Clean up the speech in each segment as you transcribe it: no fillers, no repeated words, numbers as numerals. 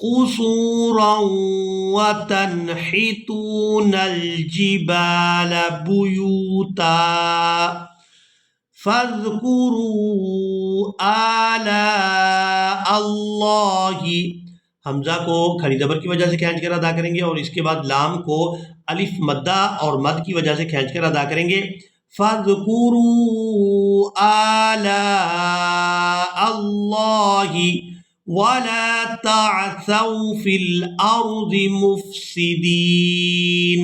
قصورا وتنحتون الجبال بیوتا فاذکروا آلاء اللہ. حمزہ کو کھڑی زبر کی وجہ سے کھینچ کر ادا کریں گے اور اس کے بعد لام کو الف مدہ اور مد کی وجہ سے کھینچ کر ادا کریں گے. فاذکروا آلاء اللہ ولا تعثوا فی الارض مفسدین.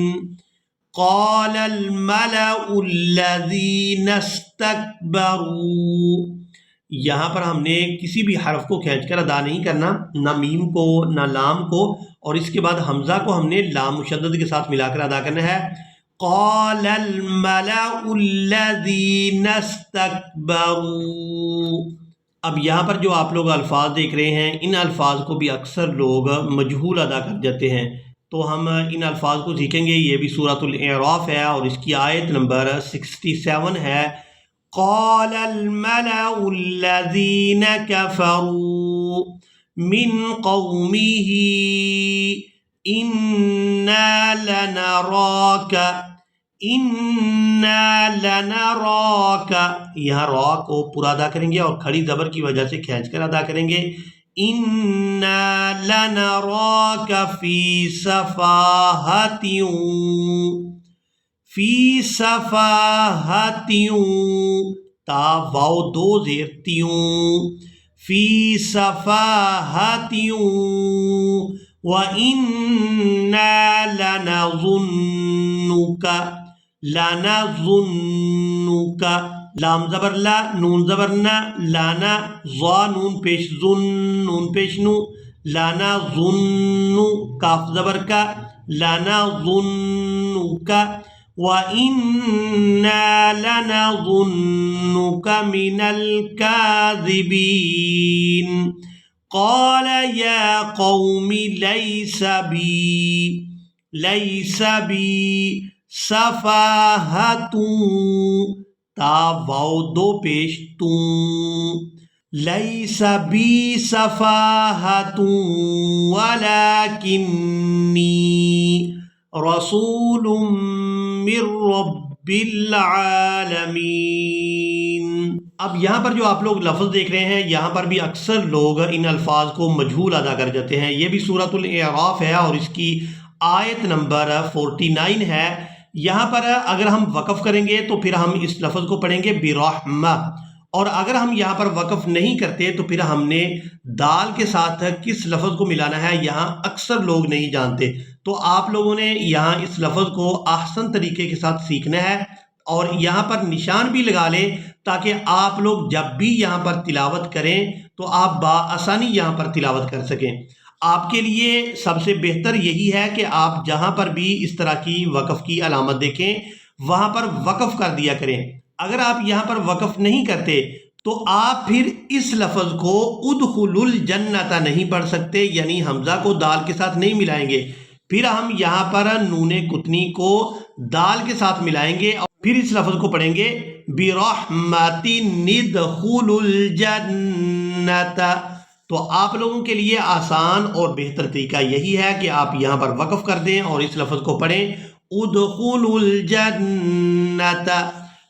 قال الملأ الذین استکبروا. یہاں پر ہم نے کسی بھی حرف کو کھینچ کر ادا نہیں کرنا، نہ میم کو نہ لام کو، اور اس کے بعد حمزہ کو ہم نے لام مشدد کے ساتھ ملا کر ادا کرنا ہے. قال الملأ الذین استکبروا. اب یہاں پر جو آپ لوگ الفاظ دیکھ رہے ہیں، ان الفاظ کو بھی اکثر لوگ مجہول ادا کر جاتے ہیں، تو ہم ان الفاظ کو سیکھیں گے. یہ بھی سورۃ الاعراف ہے اور اس کی آیت نمبر 67 ہے. قال الملأ الذين كفروا من قومه إنا لنراك. یہاں را کو پورا ادا کریں گے اور کھڑی زبر کی وجہ سے کھینچ کر ادا کریں گے. إنا لنراك في سفاهة تا واو دو زیر تیوں فی سفاہت وَإِنَّا لَنَظُنُّكَ لام زبر لا نون زبر نا لانا ظا نون پیش ظن نون پیش نو لانا ظن کاف زبر کا لانا ظنُّكَ وَإِنَّا لَنَظُنُّكَ مِنَ الْكَاذِبِينَ. قَالَ يَا قَوْمِ لَيْسَ بِي سَفَاهَةٌ تا واو دو پیش توں لَيْسَ بِي سَفَاهَةٌ وَلَكِنِّي رسول من رب العالمین. اب یہاں پر جو آپ لوگ لفظ دیکھ رہے ہیں، یہاں پر بھی اکثر لوگ ان الفاظ کو مجہول ادا کر جاتے ہیں. یہ بھی سورۃ الاعراف ہے اور اس کی آیت نمبر 49 ہے. یہاں پر اگر ہم وقف کریں گے تو پھر ہم اس لفظ کو پڑھیں گے برحمہ، اور اگر ہم یہاں پر وقف نہیں کرتے تو پھر ہم نے دال کے ساتھ کس لفظ کو ملانا ہے یہاں اکثر لوگ نہیں جانتے. تو آپ لوگوں نے یہاں اس لفظ کو احسن طریقے کے ساتھ سیکھنا ہے اور یہاں پر نشان بھی لگا لیں تاکہ آپ لوگ جب بھی یہاں پر تلاوت کریں تو آپ بآسانی یہاں پر تلاوت کر سکیں. آپ کے لیے سب سے بہتر یہی ہے کہ آپ جہاں پر بھی اس طرح کی وقف کی علامت دیکھیں وہاں پر وقف کر دیا کریں. اگر آپ یہاں پر وقف نہیں کرتے تو آپ پھر اس لفظ کو ادخلوا الجنۃ نہیں پڑھ سکتے، یعنی حمزہ کو دال کے ساتھ نہیں ملائیں گے. پھر ہم یہاں پر نون کتنی کو دال کے ساتھ ملائیں گے اور پھر اس لفظ کو پڑھیں گے برحمت ندخل الجنۃ. تو آپ لوگوں کے لیے آسان اور بہتر طریقہ یہی ہے کہ آپ یہاں پر وقف کر دیں اور اس لفظ کو پڑھیں ادخلوا الجنۃ.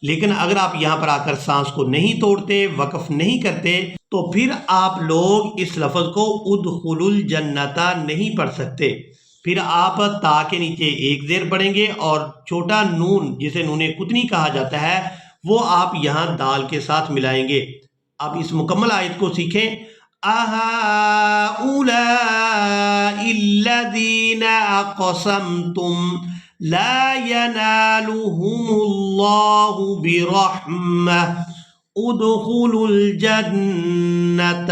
لیکن اگر آپ یہاں پر آ کر سانس کو نہیں توڑتے، وقف نہیں کرتے، تو پھر آپ لوگ اس لفظ کو ادخلوا الجنۃ نہیں پڑھ سکتے. پھر آپ تا کے نیچے ایک زیر پڑھیں گے اور چھوٹا نون جسے نون کتنی کہا جاتا ہے وہ آپ یہاں دال کے ساتھ ملائیں گے. اب اس مکمل آیت کو سیکھیں. أَهَٰؤُلَاءِ الَّذِينَ أَقْسَمْتُمْ لَا يَنَالُهُمُ اللَّهُ بِرَحْمَةٍ ادخلوا الجنۃ.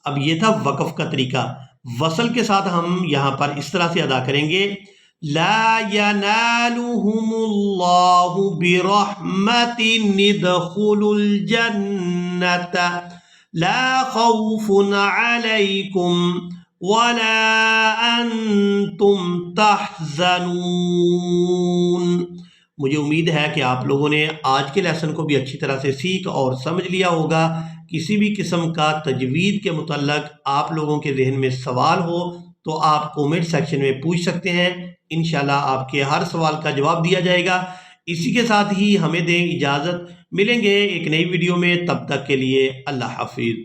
اب یہ تھا وقف کا طریقہ. وصل کے ساتھ ہم یہاں پر اس طرح سے ادا کریں گے لا ينالهم الله برحمة ادخلوا الجنة لا خوف عليكم ولا أنتم تحزنون. مجھے امید ہے کہ آپ لوگوں نے آج کے لیسن کو بھی اچھی طرح سے سیکھ اور سمجھ لیا ہوگا. کسی بھی قسم کا تجوید کے متعلق آپ لوگوں کے ذہن میں سوال ہو تو آپ کومنٹ سیکشن میں پوچھ سکتے ہیں، انشاءاللہ آپ کے ہر سوال کا جواب دیا جائے گا۔ اسی کے ساتھ ہی ہمیں دیں اجازت، ملیں گے ایک نئی ویڈیو میں، تب تک کے لیے اللہ حافظ۔